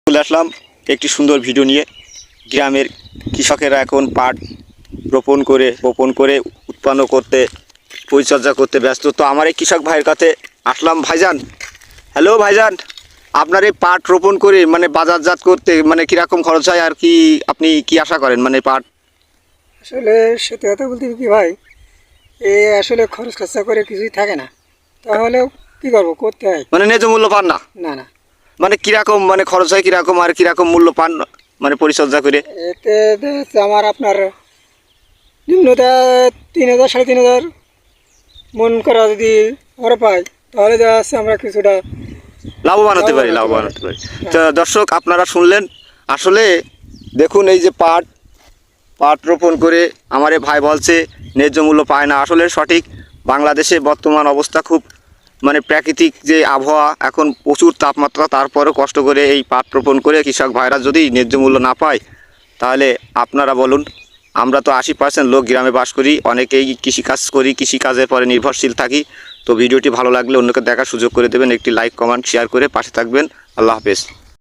চলে আসলাম একটি সুন্দর ভিডিও নিয়ে। গ্রামের কৃষকেরা এখন পাট রোপণ করে উৎপন্ন করতে পরিচর্যা করতে ব্যস্ত। তো আমার এই কৃষক ভাইয়ের কাছে আসলাম। ভাইজান, হ্যালো ভাইজান, আপনার এই পাট রোপণ করে মানে বাজারজাত করতে মানে কীরকম খরচ হয় আর কি আপনি কি আশা করেন মানে পাট? আসলে সত্যি কথা বলতে কি ভাই, এ আসলে খরচ খরচা করে কিছুই থাকে না, তাহলেও কি করবো, করতে হয়। মানে ন্যায্য মূল্য পান না? না না, মানে কীরকম মানে খরচ হয় কীরকম আর কীরকম মূল্য পান মানে পরিচর্যা করে? এতে দেখা যাচ্ছে আমার আপনার নিম্নতা 3,000 3,500 মন করা যদি আমরা পাই, তাহলে দেখা যাচ্ছে আমরা কিছুটা লাভবান হতে পারি। তো দর্শক, আপনারা শুনলেন। আসলে দেখুন, এই যে পাট রোপণ করে আমার এই ভাই বলছে ন্যায্য মূল্য পায় না। আসলে সঠিক। বাংলাদেশে বর্তমান অবস্থা খুব মানে প্রাকৃতিক যে আবহাওয়া, এখন প্রচুর তাপমাত্রা, তারপরেও কষ্ট করে এই পাট রোপণ করে কৃষক ভাইরা যদি ন্যায্য মূল্য না পায়, তাহলে আপনারা বলুন। আমরা তো 80% লোক গ্রামে বাস করি, অনেকেই কৃষিকাজ করি, কৃষিকাজের পরে নির্ভরশীল থাকি। তো ভিডিওটি ভালো লাগলে অন্যকে দেখার সুযোগ করে দেবেন, একটি লাইক কমেন্ট শেয়ার করে পাশে থাকবেন। আল্লাহ হাফেজ।